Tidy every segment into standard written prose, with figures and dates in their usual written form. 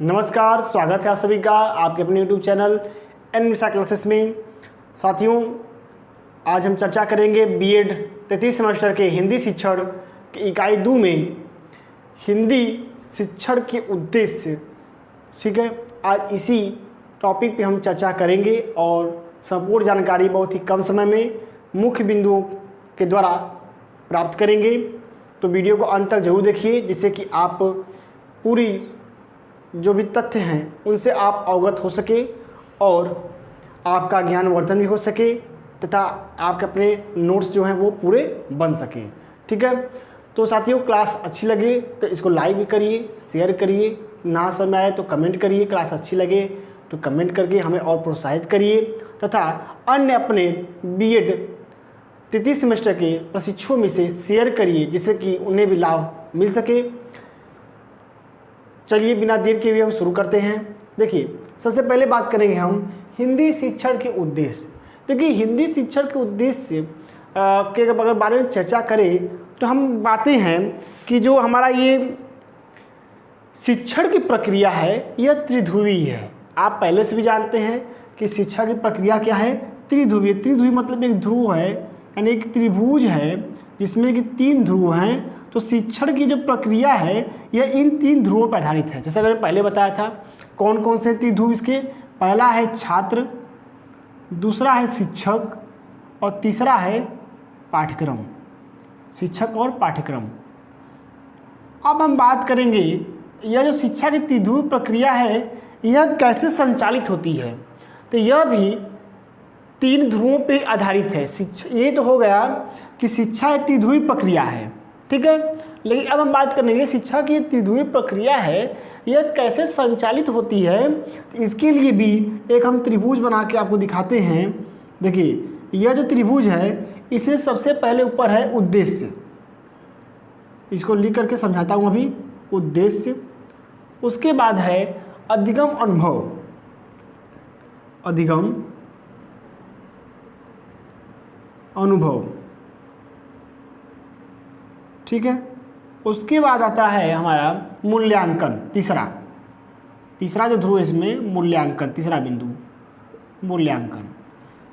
नमस्कार, स्वागत है आप सभी का आपके अपने YouTube चैनल एनमिसा क्लासेस में। साथियों, आज हम चर्चा करेंगे बीएड 33 सेमेस्टर के हिंदी शिक्षण की इकाई 2 में हिंदी शिक्षण के उद्देश्य। ठीक है, आज इसी टॉपिक पे हम चर्चा करेंगे और संपूर्ण जानकारी बहुत ही कम समय में मुख्य बिंदुओं के द्वारा प्राप्त करेंगे। तो वीडियो को अंत तक जरूर देखिए, जिससे कि आप पूरी जो भी तथ्य हैं उनसे आप अवगत हो सके और आपका ज्ञानवर्धन भी हो सके तथा आपके अपने नोट्स जो हैं वो पूरे बन सकें। ठीक है, तो साथियों, क्लास अच्छी लगे तो इसको लाइक भी करिए, शेयर करिए, ना समझ में आए तो कमेंट करिए। क्लास अच्छी लगे तो कमेंट करके हमें और प्रोत्साहित करिए तथा अन्य अपने बीएड 33 सेमेस्टर के प्रशिक्षुओं में से शेयर करिए, जिससे कि उन्हें भी लाभ मिल सके। चलिए बिना देर के भी हम शुरू करते हैं। देखिए, सबसे पहले बात करेंगे हम हिंदी शिक्षण के उद्देश्य। देखिए, हिंदी शिक्षण के उद्देश्य के अगर बारे में चर्चा करें तो हम बातें हैं कि जो हमारा ये शिक्षण की प्रक्रिया है यह त्रिध्रुवी है। आप पहले से भी जानते हैं कि शिक्षा की प्रक्रिया क्या है, त्रिध्रुवी। त्रिध्रुवी मतलब एक ध्रुव है, यानी एक त्रिभुज है जिसमें कि 3 ध्रुव हैं। तो शिक्षण की जो प्रक्रिया है यह इन 3 ध्रुवों पर आधारित है। जैसे अगर पहले बताया था कौन कौन से त्रिध्रुव इसके, पहला है छात्र, दूसरा है शिक्षक और तीसरा है पाठ्यक्रम। शिक्षक और पाठ्यक्रम। अब हम बात करेंगे यह जो शिक्षा की त्रिध्रुव प्रक्रिया है यह कैसे संचालित होती है। तो यह भी 3 ध्रुवों पे आधारित है। ये तो हो गया कि शिक्षा एक त्रिध्रुवी प्रक्रिया है, ठीक है। लेकिन अब हम बात करेंगे शिक्षा की त्रिध्रुवी प्रक्रिया है यह कैसे संचालित होती है। तो इसके लिए भी एक हम त्रिभुज बना के आपको दिखाते हैं। देखिए, यह जो त्रिभुज है इसे सबसे पहले ऊपर है उद्देश्य, इसको लिख करके समझाता हूँ अभी। उद्देश्य, उसके बाद है अधिगम अनुभव, अधिगम अनुभव, ठीक है। उसके बाद आता है हमारा मूल्यांकन, तीसरा जो ध्रुव है इसमें मूल्यांकन, तीसरा बिंदु मूल्यांकन।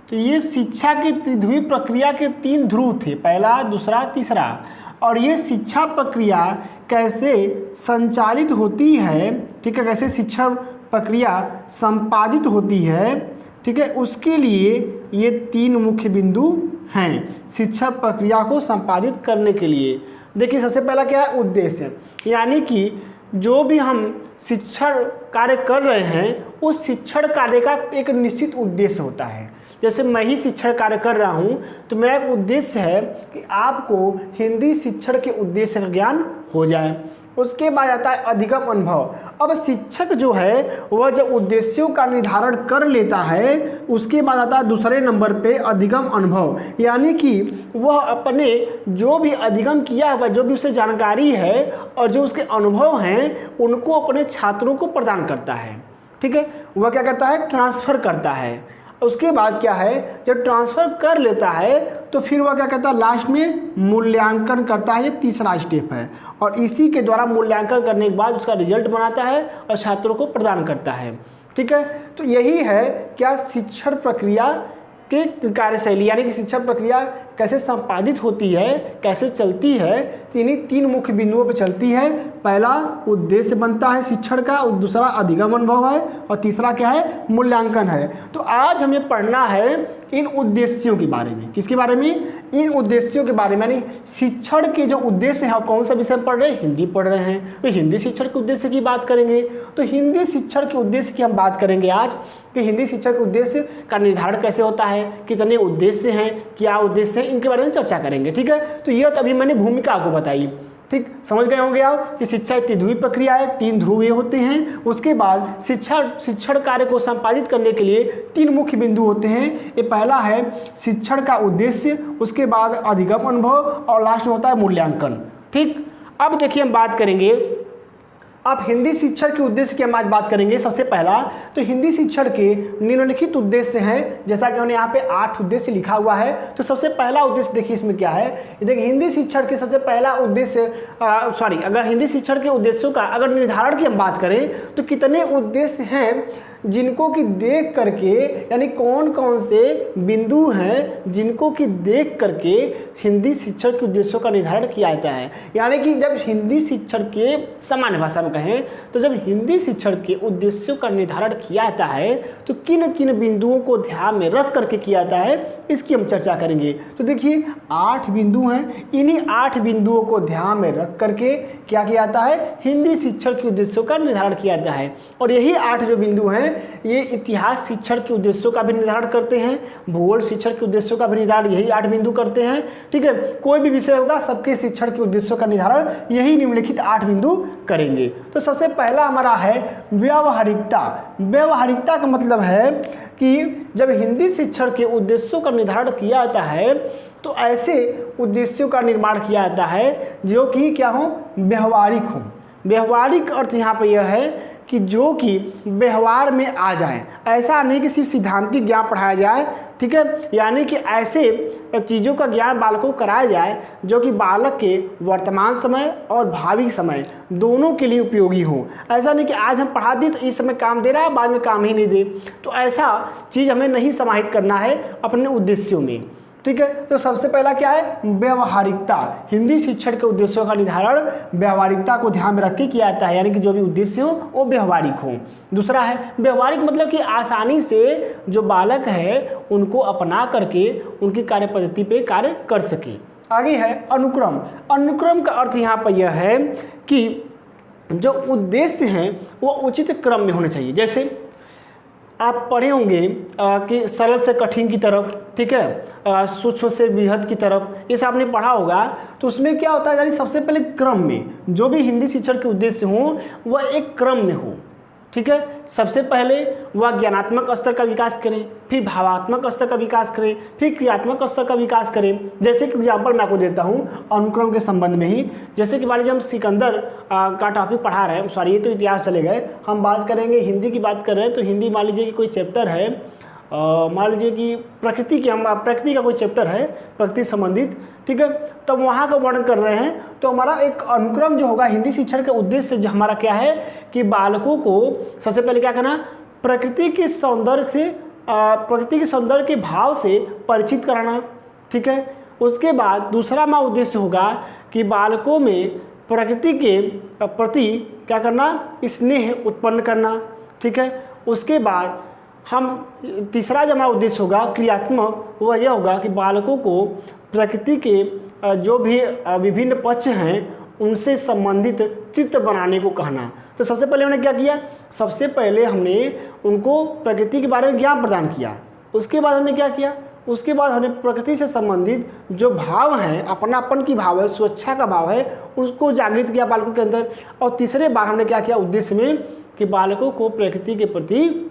तो ये शिक्षा की त्रिध्रुवी प्रक्रिया के 3 ध्रुव थे, पहला, दूसरा, तीसरा। और ये शिक्षा प्रक्रिया कैसे संचालित होती है, ठीक है, कैसे शिक्षा प्रक्रिया संपादित होती है, ठीक है, उसके लिए ये 3 मुख्य बिंदु हैं शिक्षा प्रक्रिया को संपादित करने के लिए। देखिए, सबसे पहला क्या है, उद्देश्य, यानी कि जो भी हम शिक्षण कार्य कर रहे हैं उस शिक्षण कार्य का एक निश्चित उद्देश्य होता है। जैसे मैं ही शिक्षण कार्य कर रहा हूँ तो मेरा एक उद्देश्य है कि आपको हिंदी शिक्षण के उद्देश्य का ज्ञान हो जाए। उसके बाद आता है अधिगम अनुभव। अब शिक्षक जो है वह जब उद्देश्यों का निर्धारण कर लेता है उसके बाद आता है दूसरे नंबर पे अधिगम अनुभव, यानी कि वह अपने जो भी अधिगम किया हुआ, जो भी उसे जानकारी है और जो उसके अनुभव हैं उनको अपने छात्रों को प्रदान करता है। ठीक है, वह क्या करता है, ट्रांसफ़र करता है। उसके बाद क्या है, जब ट्रांसफ़र कर लेता है तो फिर वह क्या करता है, लास्ट में मूल्यांकन करता है। ये तीसरा स्टेप है और इसी के द्वारा मूल्यांकन करने के बाद उसका रिजल्ट बनाता है और छात्रों को प्रदान करता है। ठीक है, तो यही है क्या शिक्षण प्रक्रिया की कार्यशैली, यानी कि शिक्षा प्रक्रिया कैसे संपादित होती है, कैसे चलती है, इन्हीं 3 मुख्य बिंदुओं पर चलती है। पहला उद्देश्य बनता है शिक्षण का, दूसरा अधिगम अनुभव है और तीसरा क्या है, मूल्यांकन है। तो आज हमें पढ़ना है इन उद्देश्यों के बारे में। किसके बारे में, इन उद्देश्यों के बारे में, यानी शिक्षण के जो उद्देश्य है। कौन सा विषय पढ़ रहे हैं, हिंदी पढ़ रहे हैं तो हिंदी शिक्षण के उद्देश्य की बात करेंगे। तो हिंदी शिक्षण के उद्देश्य की हम बात करेंगे आज कि हिंदी शिक्षण के उद्देश्य का निर्धारण कैसे होता है, कितने उद्देश्य हैं, क्या उद्देश्य हैं, इनके बारे में चर्चा करेंगे। ठीक है, तो यह तभी मैंने भूमिका आपको बताई। ठीक, समझ गए होंगे आप कि शिक्षा एक त्रिध्रुवी प्रक्रिया है, 3 ध्रुव ये होते हैं। उसके बाद शिक्षण कार्य को संपादित करने के लिए 3 मुख्य बिंदु होते हैं। ये पहला है शिक्षण का उद्देश्य, उसके बाद अधिगम अनुभव और लास्ट में होता है मूल्यांकन। ठीक, अब देखिए हम बात करेंगे आप हिंदी शिक्षण के उद्देश्य की हम आज बात करेंगे। सबसे पहला तो हिंदी शिक्षण के निम्नलिखित उद्देश्य हैं, जैसा कि उन्होंने यहाँ पे 8 उद्देश्य लिखा हुआ है। तो सबसे पहला उद्देश्य देखिए इसमें क्या है। देखिए हिंदी शिक्षण के सबसे पहला उद्देश्य अगर हिंदी शिक्षण के उद्देश्यों का अगर निर्धारण की हम बात करें तो कितने उद्देश्य हैं जिनको कि देख करके, यानी कौन कौन से बिंदु हैं जिनको कि देख करके हिंदी शिक्षण के उद्देश्यों का निर्धारण किया जाता है। यानी कि जब हिंदी शिक्षण के सामान्य भाषा में कहें तो जब हिंदी शिक्षण के उद्देश्यों का निर्धारण किया जाता है तो किन किन बिंदुओं को ध्यान में रख करके किया जाता है, इसकी हम चर्चा करेंगे। तो देखिए 8 बिंदु हैं, इन्हीं 8 बिंदुओं को ध्यान में रख करके क्या किया जाता है, हिंदी शिक्षण के उद्देश्यों का निर्धारण किया जाता है। और यही 8 जो बिंदु हैं ये इतिहास शिक्षण के उद्देश्यों का भी निर्धारण करते हैं, भूगोल शिक्षण के उद्देश्यों का भी निर्धारण यही 8 बिंदु करते हैं। ठीक है, कोई भी विषय होगा सबके शिक्षण के उद्देश्यों का निर्धारण यही निम्नलिखित 8 बिंदु करेंगे। तो सबसे पहला हमारा है व्यावहारिकता। व्यावहारिकता का मतलब है कि जब हिंदी शिक्षण के उद्देश्यों का निर्धारण किया जाता है तो ऐसे उद्देश्यों का निर्माण किया जाता है जो कि क्या हो, व्यवहारिक हो। व्यवहारिक अर्थ यहाँ पर यह है कि जो कि व्यवहार में आ जाए, ऐसा नहीं कि सिर्फ सिद्धांतिक ज्ञान पढ़ाया जाए। ठीक है, यानी कि ऐसे चीज़ों का ज्ञान बालकों को कराया जाए जो कि बालक के वर्तमान समय और भावी समय दोनों के लिए उपयोगी हो। ऐसा नहीं कि आज हम पढ़ा दी तो इस समय काम दे रहा है, बाद में काम ही नहीं दे, तो ऐसा चीज़ हमें नहीं समाहित करना है अपने उद्देश्यों में। ठीक है, तो सबसे पहला क्या है, व्यवहारिकता। हिंदी शिक्षण के उद्देश्यों का निर्धारण व्यवहारिकता को ध्यान में रख के किया जाता है, यानी कि जो भी उद्देश्य हो वो व्यवहारिक हो। दूसरा है व्यवहारिक, मतलब कि आसानी से जो बालक है उनको अपना करके उनकी कार्य पद्धति पे कार्य कर सके। आगे है अनुक्रम। अनुक्रम का अर्थ यहाँ पर यह है कि जो उद्देश्य हैं वो उचित क्रम में होने चाहिए। जैसे आप पढ़े होंगे कि सरल से कठिन की तरफ, ठीक है, सूक्ष्म से बृहद की तरफ, ये सब आपने पढ़ा होगा। तो उसमें क्या होता है, यानी सबसे पहले क्रम में जो भी हिंदी शिक्षण के उद्देश्य हों वह एक क्रम में हो। ठीक है, सबसे पहले वह ज्ञानात्मक स्तर का विकास करें, फिर भावात्मक स्तर का विकास करें, फिर क्रियात्मक स्तर का विकास करें। जैसे कि एग्जाम्पल मैं आपको देता हूँ अनुक्रम के संबंध में ही। जैसे कि मान लीजिए हम सिकंदर का टॉपिक पढ़ा रहे हैं, सॉरी ये तो इतिहास चले गए, हम बात करेंगे हिंदी की बात कर रहे हैं। तो हिंदी मान लीजिए कि कोई चैप्टर है, मान लीजिए कि प्रकृति का कोई चैप्टर है, प्रकृति संबंधित। ठीक है, तब वहाँ का वर्णन कर रहे हैं तो हमारा एक अनुक्रम जो होगा हिंदी शिक्षण के उद्देश्य जो हमारा क्या है कि बालकों को सबसे पहले क्या करना, प्रकृति के सौंदर्य से, प्रकृति के सौंदर्य के भाव से परिचित कराना। ठीक है, उसके बाद दूसरा हमारा उद्देश्य होगा कि बालकों में प्रकृति के प्रति क्या करना, स्नेह उत्पन्न करना। ठीक है, उसके बाद हम तीसरा जो हमारा उद्देश्य होगा क्रियात्मक, वह यह होगा कि बालकों को प्रकृति के जो भी विभिन्न पक्ष हैं उनसे संबंधित चित्र बनाने को कहना। तो सबसे पहले हमने क्या किया, सबसे पहले हमने उनको प्रकृति के बारे में ज्ञान प्रदान किया। उसके बाद हमने क्या किया, उसके बाद हमने प्रकृति से संबंधित जो भाव हैं, अपनापन की भाव है, सुरक्षा का भाव है, उसको जागृत किया बालकों के अंदर। और तीसरे बार हमने क्या किया उद्देश्य में कि बालकों को प्रकृति के प्रति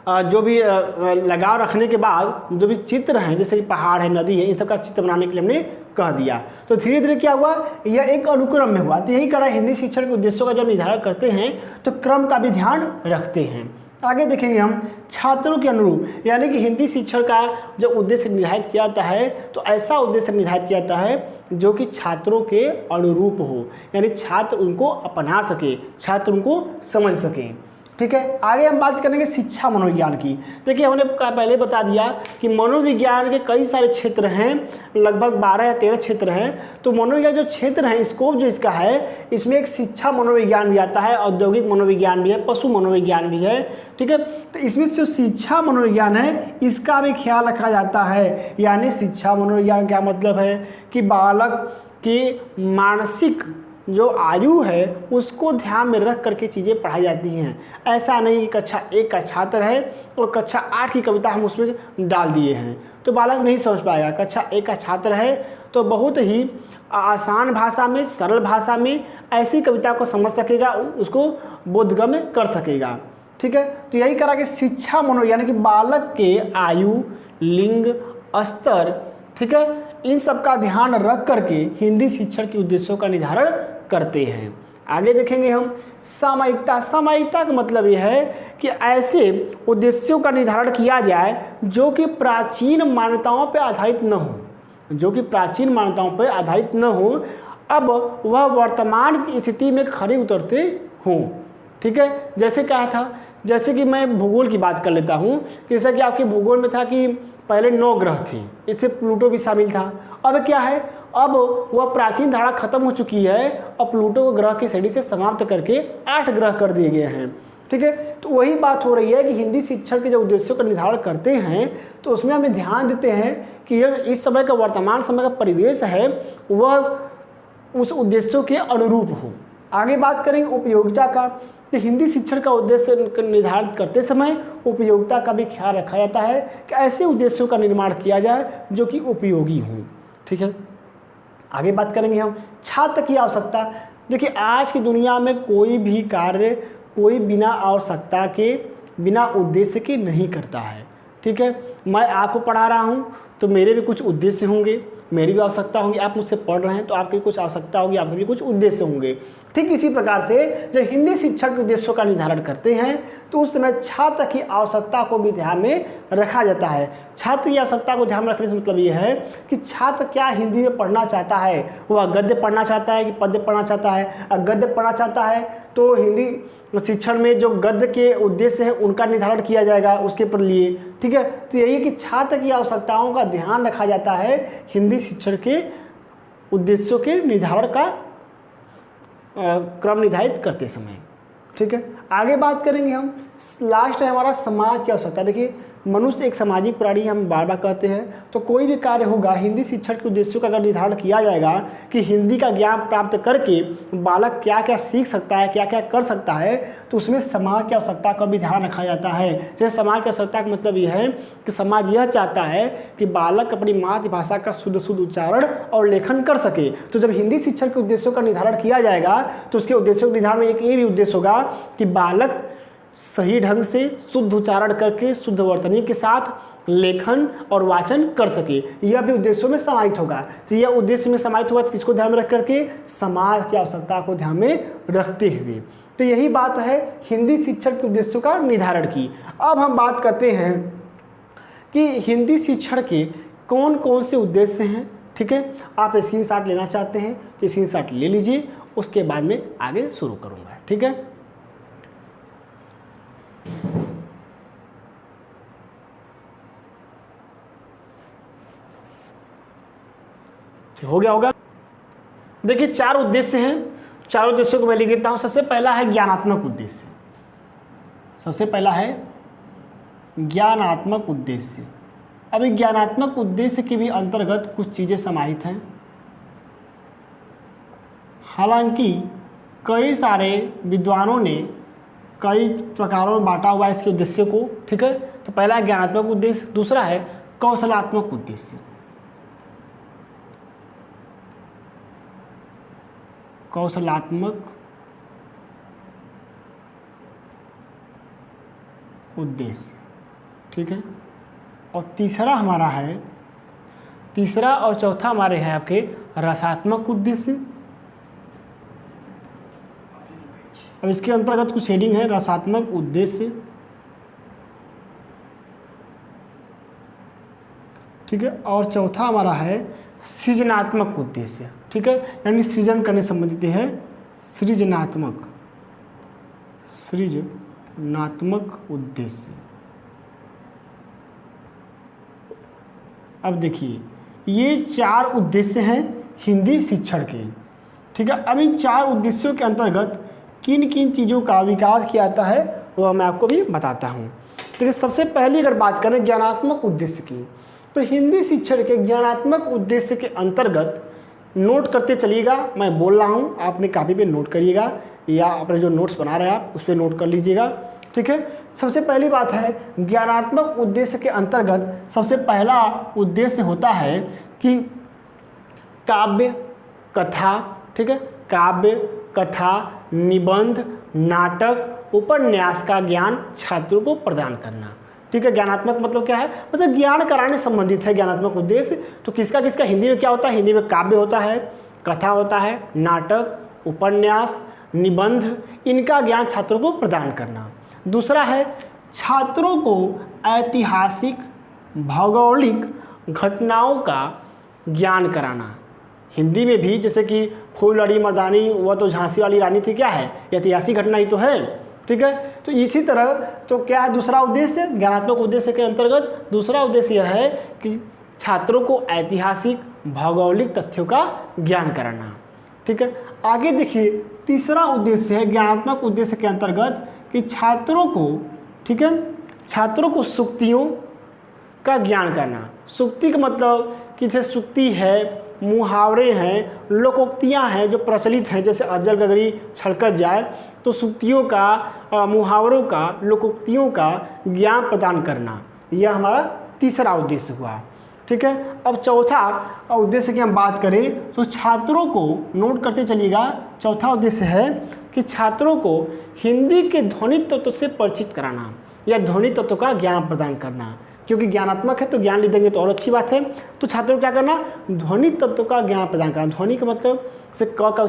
जो भी लगाव रखने के बाद जो भी चित्र हैं, जैसे कि पहाड़ है, नदी है, इन सब का चित्र बनाने के लिए हमने कह दिया। तो धीरे धीरे क्या हुआ, यह एक अनुक्रम में हुआ। तो यही करा हिंदी शिक्षण के उद्देश्यों का जब निर्धारण करते हैं तो क्रम का भी ध्यान रखते हैं। आगे देखेंगे हम छात्रों के अनुरूप, यानी कि हिंदी शिक्षण का जो उद्देश्य निर्धारित किया जाता है तो ऐसा उद्देश्य निर्धारित किया जाता है जो कि छात्रों के अनुरूप हो, यानी छात्र उनको अपना सके, छात्र उनको समझ सके। ठीक है, आगे हम बात करेंगे शिक्षा मनोविज्ञान की। देखिए हमने पहले बता दिया कि मनोविज्ञान के कई सारे क्षेत्र हैं, लगभग 12 या 13 क्षेत्र हैं। तो मनोविज्ञान जो क्षेत्र है, स्कोप जो इसका है, इसमें एक शिक्षा मनोविज्ञान भी आता है, औद्योगिक मनोविज्ञान भी है, पशु मनोविज्ञान भी है। ठीक है, तो इसमें जो शिक्षा मनोविज्ञान है इसका भी ख्याल रखा जाता है। यानी शिक्षा मनोविज्ञान क्या मतलब है कि बालक की मानसिक जो आयु है उसको ध्यान में रख करके चीज़ें पढ़ाई जाती हैं। ऐसा नहीं कि कक्षा 1 का छात्र है और कक्षा 8 की कविता हम उसमें डाल दिए हैं तो बालक नहीं समझ पाएगा। कक्षा 1 का छात्र है तो बहुत ही आसान भाषा में, सरल भाषा में ऐसी कविता को समझ सकेगा, उसको बोधगम्य कर सकेगा। ठीक है, तो यही करा कि शिक्षा मनोविज्ञान यानी कि बालक के आयु, लिंग, स्तर, ठीक है, इन सब का ध्यान रख करके हिंदी शिक्षण के उद्देश्यों का निर्धारण करते हैं। आगे देखेंगे हम सामयिकता। सामयिकता का मतलब यह है कि ऐसे उद्देश्यों का निर्धारण किया जाए जो कि प्राचीन मान्यताओं पर आधारित न हो, जो कि प्राचीन मान्यताओं पर आधारित न हो, अब वह वर्तमान की स्थिति में खरे उतरते हों। ठीक है, जैसे क्या था, जैसे कि मैं भूगोल की बात कर लेता हूँ, जैसा कि आपके भूगोल में था कि पहले 9 ग्रह थे, इससे प्लूटो भी शामिल था। अब क्या है, अब वह प्राचीन धारा खत्म हो चुकी है, अब प्लूटो को ग्रह की श्रेणी से समाप्त करके 8 ग्रह कर दिए गए हैं। ठीक है, तो वही बात हो रही है कि हिंदी शिक्षण के जो उद्देश्यों का निर्धारण करते हैं तो उसमें हमें ध्यान देते हैं कि इस समय का वर्तमान समय का परिवेश है वह उस उद्देश्यों के अनुरूप हो। आगे बात करेंगे उपयोगिता का। तो हिंदी शिक्षण का उद्देश्य निर्धारित करते समय उपयोगिता का भी ख्याल रखा जाता है कि ऐसे उद्देश्यों का निर्माण किया जाए जो कि उपयोगी हों। ठीक है, आगे बात करेंगे हम छात्र की आवश्यकता। देखिए, आज की दुनिया में कोई भी कार्य कोई बिना आवश्यकता के, बिना उद्देश्य के नहीं करता है। ठीक है, मैं आपको पढ़ा रहा हूँ तो मेरे भी कुछ उद्देश्य होंगे, मेरी भी आवश्यकता होगी। आप मुझसे पढ़ रहे हैं तो आपकी कुछ आवश्यकता होगी, आपके भी कुछ उद्देश्य होंगे। ठीक इसी प्रकार से जब हिंदी शिक्षण के उद्देश्यों का निर्धारण करते हैं तो उस समय छात्र की आवश्यकता को भी ध्यान में रखा जाता है। छात्र की आवश्यकता को ध्यान में रखने से मतलब ये है कि छात्र क्या हिंदी में पढ़ना चाहता है, वह गद्य पढ़ना चाहता है कि पद्य पढ़ना चाहता है। अगर गद्य पढ़ना चाहता है तो हिंदी शिक्षण में जो गद्य के उद्देश्य हैं उनका निर्धारण किया जाएगा उसके पर लिए। ठीक है, तो यही कि छात्र की आवश्यकताओं का ध्यान रखा जाता है हिंदी शिक्षण के उद्देश्यों के निर्धारण का क्रम निर्धारित करते समय। ठीक है, आगे बात करेंगे हम, लास्ट है हमारा समाज की आवश्यकता। देखिए, मनुष्य एक सामाजिक प्राणी हम बार बार कहते हैं, तो कोई भी कार्य होगा हिंदी शिक्षण के उद्देश्यों का अगर निर्धारण किया जाएगा कि हिंदी का ज्ञान प्राप्त करके बालक क्या क्या सीख सकता है, क्या क्या कर सकता है, तो उसमें समाज की आवश्यकता का भी ध्यान रखा जाता है। जैसे समाज की आवश्यकता का मतलब यह है कि समाज यह चाहता है कि बालक अपनी मातृभाषा का शुद्ध शुद्ध उच्चारण और लेखन कर सके। तो जब हिंदी शिक्षण के उद्देश्यों का निर्धारण किया जाएगा तो उसके उद्देश्यों के निर्धारण में एक ये भी उद्देश्य होगा कि बालक सही ढंग से शुद्ध उच्चारण करके शुद्ध वर्तनी के साथ लेखन और वाचन कर सके। यह भी उद्देश्यों में समाहित होगा। तो यह उद्देश्य में समाहित होगा तो किसको ध्यान में रख करके, समाज की आवश्यकता को ध्यान में रखते हुए। तो यही बात है हिंदी शिक्षण के उद्देश्यों का निर्धारण की। अब हम बात करते हैं कि हिंदी शिक्षण के कौन कौन से उद्देश्य हैं। ठीक है, आप स्क्रीनशॉट लेना चाहते हैं तो स्क्रीनशॉट ले लीजिए, उसके बाद में आगे शुरू करूँगा। ठीक है, हो गया होगा। देखिए, 4 उद्देश्य हैं, 4 उद्देश्यों को मैं लिख देता हूं। सबसे पहला है ज्ञानात्मक उद्देश्य। सबसे पहला है ज्ञानात्मक उद्देश्य। अभी ज्ञानात्मक उद्देश्य के भी अंतर्गत कुछ चीज़ें समाहित हैं। हालांकि कई सारे विद्वानों ने कई प्रकारों में बांटा हुआ है इसके उद्देश्य को। ठीक है, तो पहला है ज्ञानात्मक उद्देश्य, दूसरा है कौशलात्मक उद्देश्य। कौशलात्मक उद्देश्य। ठीक है, और तीसरा हमारा है, तीसरा और चौथा हमारे हैं आपके रसात्मक उद्देश्य। अब इसके अंतर्गत कुछ हेडिंग है, रसात्मक उद्देश्य। ठीक है, और चौथा हमारा है सृजनात्मक उद्देश्य। ठीक है, यानी सृजन करने संबंधित है सृजनात्मक उद्देश्य। अब देखिए, ये 4 उद्देश्य हैं हिंदी शिक्षण के। ठीक है, अब इन 4 उद्देश्यों के अंतर्गत किन किन चीज़ों का विकास किया जाता है वह मैं आपको भी बताता हूँ। देखिए, सबसे पहली अगर बात करें ज्ञानात्मक उद्देश्य की, तो हिंदी शिक्षण के ज्ञानात्मक उद्देश्य के अंतर्गत नोट करते चलिएगा। मैं बोल रहा हूँ, आपने कापी पे नोट करिएगा या अपने जो नोट्स बना रहे हैं आप उस पर नोट कर लीजिएगा। ठीक है, सबसे पहली बात है ज्ञानात्मक उद्देश्य के अंतर्गत सबसे पहला उद्देश्य होता है कि काव्य कथा। ठीक है, काव्य कथा, निबंध, नाटक, उपन्यास का ज्ञान छात्रों को प्रदान करना। ठीक है, ज्ञानात्मक मतलब क्या है, मतलब ज्ञान कराने संबंधित है ज्ञानात्मक उद्देश्य। तो किसका हिंदी में क्या होता है, हिंदी में काव्य होता है, कथा होता है, नाटक, उपन्यास, निबंध, इनका ज्ञान छात्रों को प्रदान करना। दूसरा है छात्रों को ऐतिहासिक भौगोलिक घटनाओं का ज्ञान कराना। हिंदी में भी जैसे कि फूल लड़ी मर्दानी, वह तो झांसी वाली रानी थी, क्या है, ऐतिहासिक घटना ही तो है, ठीक है। तो इसी तरह तो क्या है दूसरा उद्देश्य, ज्ञानात्मक उद्देश्य के अंतर्गत दूसरा उद्देश्य यह है कि छात्रों को ऐतिहासिक भौगोलिक तथ्यों का ज्ञान कराना, ठीक है। आगे देखिए तीसरा उद्देश्य है ज्ञानात्मक उद्देश्य के अंतर्गत कि छात्रों को, ठीक है, छात्रों को सूक्तियों का ज्ञान करना। सूक्ति का मतलब कि जैसे सूक्ति है, मुहावरे हैं, लोकोक्तियाँ हैं जो प्रचलित हैं, जैसे अजल गगरी छलकत जाए, तो सूक्तियों का, मुहावरों का, लोकोक्तियों का ज्ञान प्रदान करना, यह हमारा तीसरा उद्देश्य हुआ, ठीक है। अब चौथा उद्देश्य की हम बात करें तो छात्रों को, नोट करते चलिएगा, चौथा उद्देश्य है कि छात्रों को हिंदी के ध्वनि तत्व से परिचित कराना या ध्वनि तत्व का ज्ञान प्रदान करना, क्योंकि ज्ञानात्मक है तो ज्ञान ले देंगे तो और अच्छी बात है। तो छात्रों को क्या करना, ध्वनि तत्व का ज्ञान प्रदान करना। ध्वनि का मतलब जैसे क का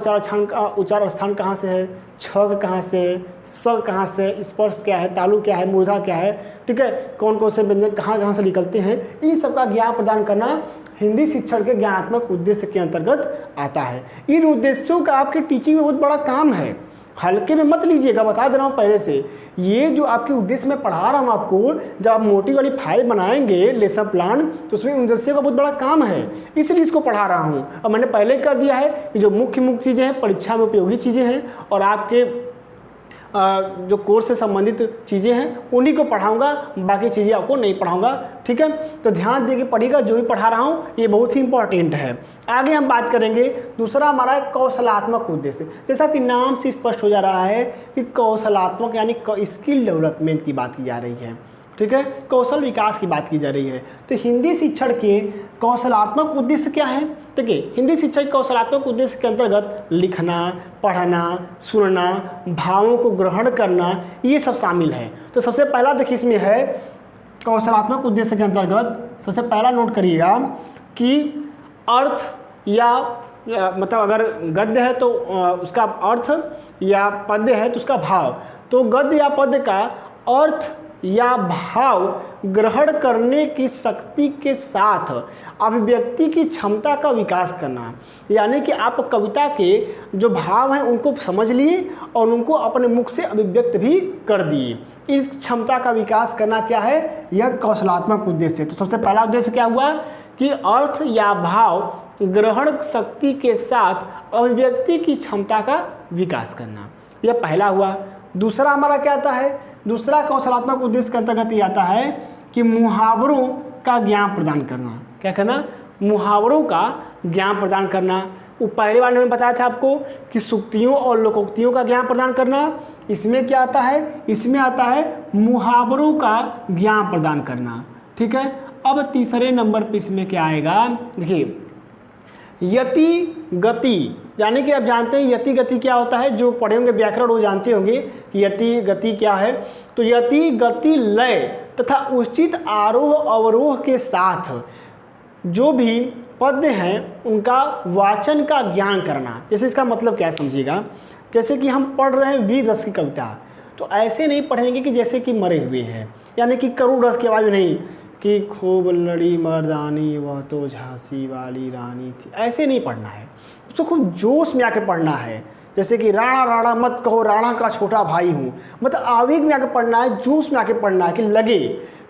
उच्चार स्थान कहाँ से है, छ का कहाँ से है, स कहाँ से है, स्पर्श क्या है, तालु क्या है, मूर्धा क्या है, ठीक है, कौन कौन से व्यंजन कहाँ से निकलते हैं, इन सब का ज्ञान प्रदान करना हिंदी शिक्षण के ज्ञानात्मक उद्देश्य के अंतर्गत आता है। इन उद्देश्यों का आपके टीचिंग में बहुत बड़ा काम है, हल्के में मत लीजिएगा, बता दे रहा हूँ पहले से। ये जो आपके उद्देश्य में पढ़ा रहा हूँ आपको, जब आप मोटी वाली फाइल बनाएंगे लेसन प्लान, तो उसमें उद्देश्य का बहुत बड़ा काम है, इसलिए इसको पढ़ा रहा हूँ। और मैंने पहले कर दिया है कि जो मुख्य चीज़ें हैं, परीक्षा में उपयोगी चीज़ें हैं, और आपके जो कोर्स से संबंधित चीज़ें हैं उन्हीं को पढ़ाऊंगा, बाकी चीज़ें आपको नहीं पढ़ाऊंगा, ठीक है। तो ध्यान दे के पढ़िएगा, जो भी पढ़ा रहा हूँ ये बहुत ही इंपॉर्टेंट है। आगे हम बात करेंगे दूसरा हमारा कौशलात्मक उद्देश्य। जैसा कि नाम से स्पष्ट हो जा रहा है कि कौशलात्मक यानी स्किल डेवलपमेंट की बात की जा रही है, ठीक है, कौशल विकास की बात की जा रही है। तो हिंदी शिक्षण के कौशलात्मक उद्देश्य क्या है? देखिए, हिंदी शिक्षण के कौशलात्मक उद्देश्य के अंतर्गत लिखना, पढ़ना, सुनना, भावों को ग्रहण करना, ये सब शामिल है। तो सबसे पहला देखिए इसमें है कौशलात्मक उद्देश्य के अंतर्गत सबसे पहला नोट करिएगा कि अर्थ या मतलब अगर गद्य है तो उसका अर्थ, या पद्य है तो उसका भाव। तो गद्य या पद्य का अर्थ या भाव ग्रहण करने की शक्ति के साथ अभिव्यक्ति की क्षमता का विकास करना, यानी कि आप कविता के जो भाव हैं उनको समझ लिए और उनको अपने मुख से अभिव्यक्त भी कर दिए। इस क्षमता का विकास करना क्या है, यह कौशलात्मक उद्देश्य है। तो सबसे पहला उद्देश्य क्या हुआ कि अर्थ या भाव ग्रहण शक्ति के साथ अभिव्यक्ति की क्षमता का विकास करना, यह पहला हुआ। दूसरा हमारा क्या आता है, दूसरा कौशलात्मक उद्देश्य के अंतर्गत ये आता है कि मुहावरों का ज्ञान प्रदान करना। क्या करना, मुहावरों का ज्ञान प्रदान करना। वो पहले बार मैंने बताया था आपको कि सूक्तियों और लोकोक्तियों का ज्ञान प्रदान करना। इसमें क्या आता है, इसमें आता है मुहावरों का ज्ञान प्रदान करना, ठीक है। अब तीसरे नंबर पर इसमें क्या आएगा, देखिए यति गति, यानी कि आप जानते हैं यति गति क्या होता है, जो पढ़े होंगे व्याकरण वो जानते होंगे कि यति गति क्या है। तो यति गति लय तथा उचित आरोह अवरोह के साथ जो भी पद्य हैं उनका वाचन का ज्ञान करना। जैसे इसका मतलब क्या समझिएगा, जैसे कि हम पढ़ रहे हैं वीर रस की कविता, तो ऐसे नहीं पढ़ेंगे कि जैसे कि मरे हुए हैं, यानी कि करुण रस की आवाज़ नहीं कि खूब लड़ी मर्दानी वह तो झांसी वाली रानी थी, ऐसे नहीं पढ़ना है। उसको खूब जोश में आके पढ़ना है, जैसे कि राणा राणा मत कहो राणा का छोटा भाई हूँ, मतलब आवेग में आके पढ़ना है, जोश में आके पढ़ना है कि लगे,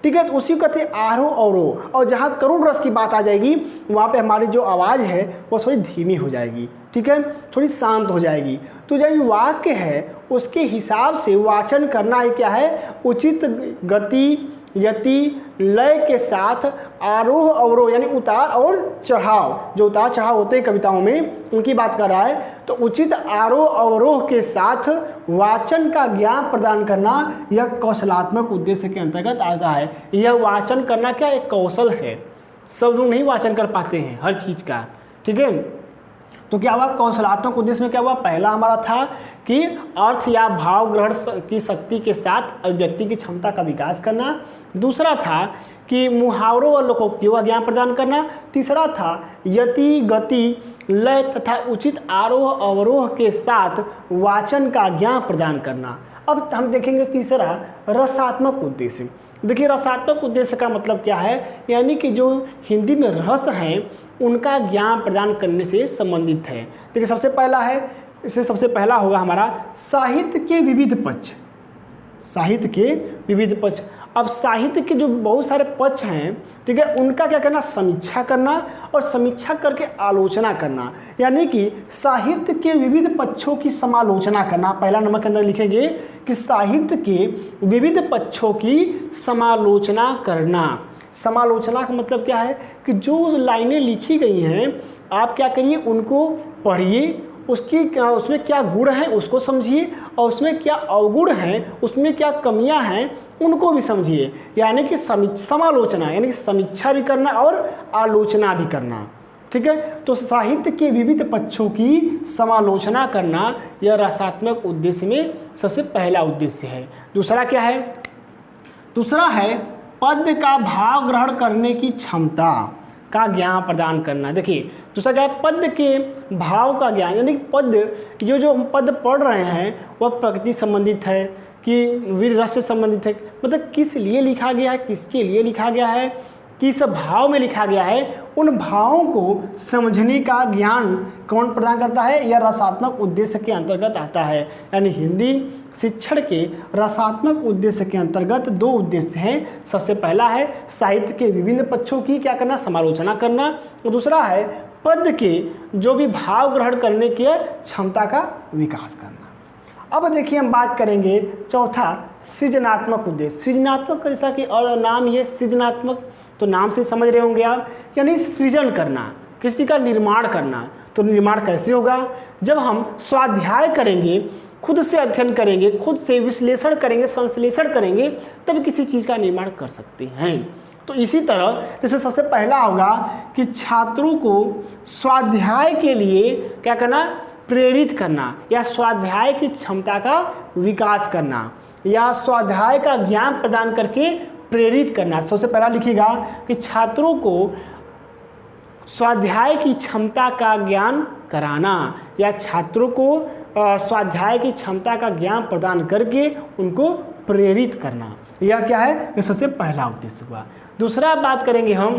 ठीक है। तो उसी को कहते हैं आरोह अवरोह। और जहाँ करुण रस की बात आ जाएगी वहाँ पे हमारी जो आवाज़ है वो थोड़ी धीमी हो जाएगी, ठीक है, थोड़ी शांत हो जाएगी। तो जो वाक्य है उसके हिसाब से वाचन करना है, क्या है, उचित गति यति लय के साथ आरोह अवरोह, यानी उतार और चढ़ाव, जो उतार चढ़ाव होते हैं कविताओं में उनकी बात कर रहा है। तो उचित आरोह अवरोह के साथ वाचन का ज्ञान प्रदान करना, यह कौशलात्मक उद्देश्य के अंतर्गत आता है। यह वाचन करना क्या एक कौशल है, सब लोग नहीं वाचन कर पाते हैं हर चीज़ का, ठीक है। तो क्या हुआ, कौशलात्मक उद्देश्य में क्या हुआ, पहला हमारा था कि अर्थ या भाव ग्रहण की शक्ति के साथ अभिव्यक्ति की क्षमता का विकास करना। दूसरा था कि मुहावरों और लोकोक्तियों का ज्ञान प्रदान करना। तीसरा था यति, गति, लय तथा उचित आरोह अवरोह के साथ वाचन का ज्ञान प्रदान करना। अब हम देखेंगे तीसरा, रसात्मक उद्देश्य। देखिए, रसात्मक उद्देश्य का मतलब क्या है, यानी कि जो हिंदी में रस हैं उनका ज्ञान प्रदान करने से संबंधित है। देखिए, सबसे पहला है, इससे सबसे पहला होगा हमारा साहित्य के विविध पक्ष। साहित्य के विविध पक्ष। अब साहित्य के जो बहुत सारे पक्ष हैं, ठीक है, उनका क्या करना, समीक्षा करना और समीक्षा करके आलोचना करना, यानी कि साहित्य के विविध पक्षों की समालोचना करना। पहला नंबर के अंदर लिखेंगे कि साहित्य के विविध पक्षों की समालोचना करना। समालोचना का मतलब क्या है कि जो लाइनें लिखी गई हैं आप क्या करिए, उनको पढ़िए, उसमें क्या गुण हैं उसको समझिए, और उसमें क्या अवगुण हैं, उसमें क्या कमियां हैं उनको भी समझिए। यानी कि समालोचना, यानी कि समीक्षा भी करना और आलोचना भी करना। ठीक है, तो साहित्य के विविध पक्षों की समालोचना करना यह रसात्मक उद्देश्य में सबसे पहला उद्देश्य है। दूसरा क्या है, दूसरा है पद का भाव ग्रहण करने की क्षमता का ज्ञान प्रदान करना। देखिए, दूसरा क्या है, पद के भाव का ज्ञान, यानी पद, जो हम पद पढ़ रहे हैं वह प्रकृति संबंधित है कि वीर रस से संबंधित है, मतलब किस लिए लिखा गया है, किसके लिए लिखा गया है, किस भाव में लिखा गया है, उन भावों को समझने का ज्ञान कौन प्रदान करता है, यह रसात्मक उद्देश्य के अंतर्गत आता है। यानी हिंदी शिक्षण के रसात्मक उद्देश्य के अंतर्गत दो उद्देश्य हैं। सबसे पहला है साहित्य के विभिन्न पक्षों की क्या करना, समालोचना करना, और दूसरा है पद के जो भी भाव ग्रहण करने की क्षमता का विकास करना। अब देखिए, हम बात करेंगे चौथा, सृजनात्मक उद्देश्य। सृजनात्मक जैसा कि और नाम ही है सृजनात्मक, तो नाम से समझ रहे होंगे आप, यानी सृजन करना, किसी का निर्माण करना। तो निर्माण कैसे होगा, जब हम स्वाध्याय करेंगे, खुद से अध्ययन करेंगे, खुद से विश्लेषण करेंगे, संश्लेषण करेंगे, तब किसी चीज़ का निर्माण कर सकते हैं। तो इसी तरह जैसे सबसे पहला होगा कि छात्रों को स्वाध्याय के लिए क्या करना, प्रेरित करना, या स्वाध्याय की क्षमता का विकास करना, या स्वाध्याय का ज्ञान प्रदान करके प्रेरित करना। सबसे पहला लिखिएगा कि छात्रों को स्वाध्याय की क्षमता का ज्ञान कराना, या छात्रों को स्वाध्याय की क्षमता का ज्ञान प्रदान करके उनको प्रेरित करना। यह क्या है, यह सबसे पहला उद्देश्य हुआ। दूसरा बात करेंगे हम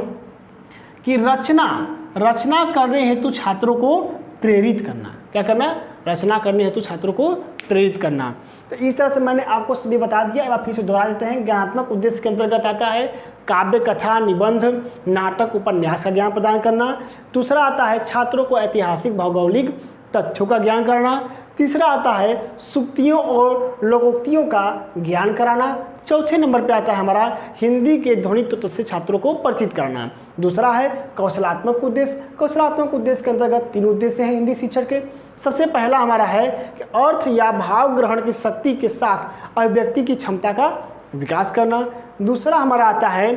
कि रचना करने हेतु छात्रों को प्रेरित करना। क्या करना, रचना करने हेतु छात्रों को प्रेरित करना। तो इस तरह से मैंने आपको सभी बता दिया। अब आप फिर से दोहरा देते हैं। ज्ञानात्मक उद्देश्य के अंतर्गत आता है काव्य, कथा, निबंध, नाटक, उपन्यास का ज्ञान प्रदान करना। दूसरा आता है छात्रों को ऐतिहासिक, भौगोलिक तथ्यों का ज्ञान कराना। तीसरा आता है सूक्तियों और लोकोक्तियों का ज्ञान कराना। चौथे नंबर पे आता है हमारा हिंदी के ध्वनि तत्व से छात्रों को परिचित कराना। दूसरा है कौशलात्मक उद्देश्य। कौशलात्मक उद्देश्य के अंतर्गत तीन उद्देश्य हैं हिंदी शिक्षण के। सबसे पहला हमारा है कि अर्थ या भाव ग्रहण की शक्ति के साथ अभिव्यक्ति की क्षमता का विकास करना। दूसरा हमारा आता है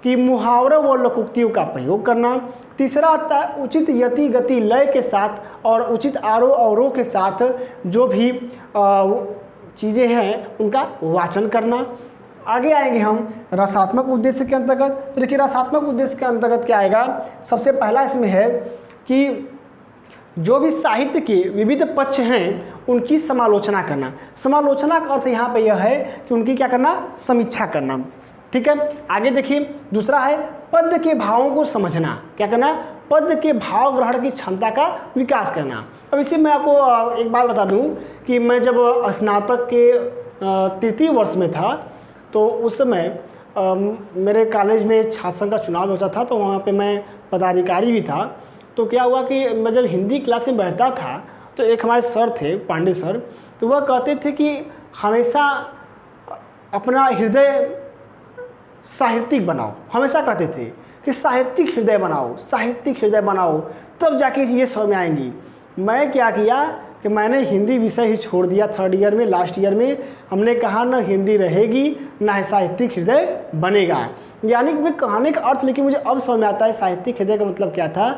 कि मुहावरों व लोकोक्तियों का प्रयोग करना। तीसरा आता है उचित यति, गति, लय के साथ और उचित आरोह अवरोह के साथ जो भी चीज़ें हैं उनका वाचन करना। आगे आएंगे हम रसात्मक उद्देश्य के अंतर्गत। तो देखिए रसात्मक उद्देश्य के अंतर्गत क्या आएगा, सबसे पहला इसमें है कि जो भी साहित्य के विविध पक्ष हैं उनकी समालोचना करना। समालोचना का अर्थ यहाँ पे यह है कि उनकी क्या करना, समीक्षा करना। ठीक है, आगे देखिए दूसरा है पद के भावों को समझना। क्या करना, पद के भाव ग्रहण की क्षमता का विकास करना। अब इसे मैं आपको एक बात बता दूं कि मैं जब स्नातक के तृतीय वर्ष में था तो उस समय मेरे कॉलेज में छात्र संघ का चुनाव होता था, तो वहाँ पे मैं पदाधिकारी भी था। तो क्या हुआ कि मैं जब हिंदी क्लास में बैठता था तो एक हमारे सर थे, पांडे सर, तो वह कहते थे कि हमेशा अपना हृदय साहित्यिक बनाओ। हमेशा कहते थे कि साहित्यिक हृदय बनाओ, साहित्यिक हृदय बनाओ, तब जाके ये समझ में आएंगी। मैं क्या किया कि मैंने हिंदी विषय ही छोड़ दिया थर्ड ईयर में, लास्ट ईयर में हमने कहा न हिंदी रहेगी न साहित्यिक हृदय बनेगा। यानी कि कहने का अर्थ लेकिन मुझे अब समझ में आता है साहित्यिक हृदय का मतलब क्या था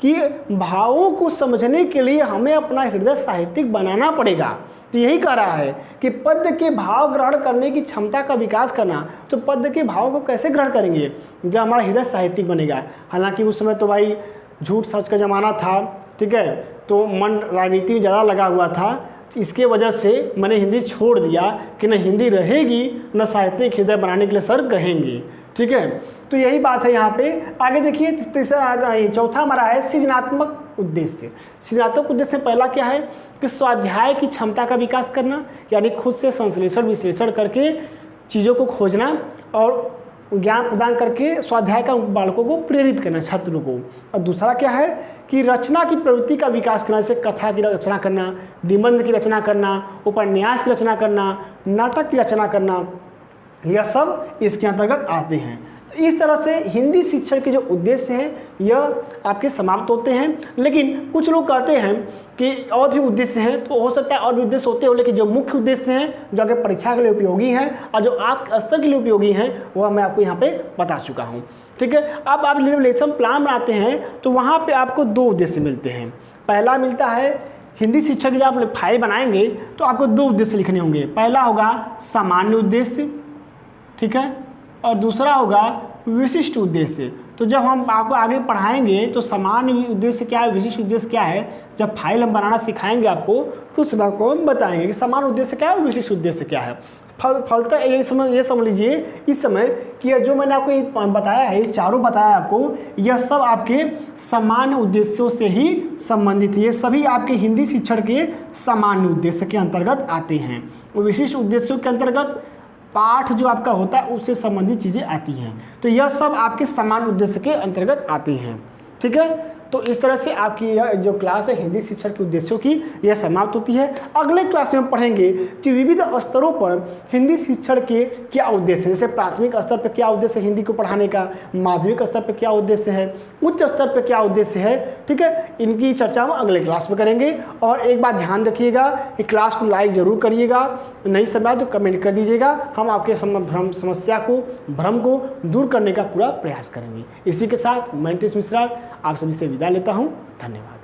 कि भावों को समझने के लिए हमें अपना हृदय साहित्यिक बनाना पड़ेगा। तो यही कह रहा है कि पद्य के भाव ग्रहण करने की क्षमता का विकास करना। तो पद्य के भाव को कैसे ग्रहण करेंगे? जब हमारा हृदय साहित्यिक बनेगा। हालांकि उस समय तो भाई झूठ सच का ज़माना था, ठीक है, तो मन राजनीति में ज़्यादा लगा हुआ था, इसके वजह से मैंने हिंदी छोड़ दिया कि न हिंदी रहेगी न साहित्यिक हृदय बनाने के लिए सर कहेंगे, ठीक है। तो यही बात है यहाँ पे। आगे देखिए तीसरा चौथा हमारा है सृजनात्मक उद्देश्य। सृजनात्मक उद्देश्य पहला क्या है कि स्वाध्याय की क्षमता का विकास करना, यानी खुद से संश्लेषण विश्लेषण करके चीज़ों को खोजना और ज्ञान प्रदान करके स्वाध्याय का बालकों को प्रेरित करना, छात्रों को। और दूसरा क्या है कि रचना की प्रवृत्ति का विकास करना, जैसे कथा की रचना करना, निबंध की रचना करना, उपन्यास की रचना करना, नाटक की रचना करना, यह सब इसके अंतर्गत आते हैं। तो इस तरह से हिंदी शिक्षण के जो उद्देश्य हैं यह आपके समाप्त होते हैं। लेकिन कुछ लोग कहते हैं कि और भी उद्देश्य हैं, तो हो सकता है और भी उद्देश्य होते हो, लेकिन जो मुख्य उद्देश्य हैं जो आगे परीक्षा के लिए उपयोगी हैं और जो आप स्तर के लिए उपयोगी हैं वह मैं आपको यहाँ पे बता चुका हूँ, ठीक है। अब आप लेसन प्लान बनाते हैं तो वहाँ पर आपको दो उद्देश्य मिलते हैं। पहला मिलता है हिंदी शिक्षक जब आप फाइल बनाएंगे तो आपको दो उद्देश्य लिखने होंगे। पहला होगा सामान्य उद्देश्य, ठीक है, और दूसरा होगा विशिष्ट उद्देश्य। तो जब हम आपको आगे पढ़ाएंगे तो सामान्य उद्देश्य क्या है, विशिष्ट उद्देश्य क्या है, जब फाइल हम बनाना सिखाएंगे आपको तो उस बात को हम बताएंगे कि सामान्य उद्देश्य क्या है और विशिष्ट उद्देश्य क्या है। फलतः ये समझ लीजिए इस समय कि जो मैंने आपको बताया है, चारों बताया आपको, यह सब आपके सामान्य उद्देश्यों से ही संबंधित है। ये सभी आपके हिंदी शिक्षण के सामान्य उद्देश्य के अंतर्गत आते हैं। और विशिष्ट उद्देश्यों के अंतर्गत पाठ जो आपका होता है उससे संबंधित चीज़ें आती हैं। तो यह सब आपके समान उद्देश्य के अंतर्गत आती हैं, ठीक है। तो इस तरह से आपकी यह जो क्लास है हिंदी शिक्षण के उद्देश्यों की यह समाप्त होती है। अगले क्लास में पढ़ेंगे कि विविध स्तरों पर हिंदी शिक्षण के क्या उद्देश्य हैं। जैसे प्राथमिक स्तर पर क्या उद्देश्य है हिंदी को पढ़ाने का, माध्यमिक स्तर पर क्या उद्देश्य है, उच्च स्तर पर क्या उद्देश्य है, ठीक है। इनकी चर्चा हम अगले क्लास में करेंगे। और एक बात ध्यान रखिएगा कि क्लास को लाइक ज़रूर करिएगा, नहीं समझ तो कमेंट कर दीजिएगा। हम आपके भ्रम को दूर करने का पूरा प्रयास करेंगे। इसी के साथ मैं नितीश मिश्रा आप सभी से विदा लेता हूँ। धन्यवाद।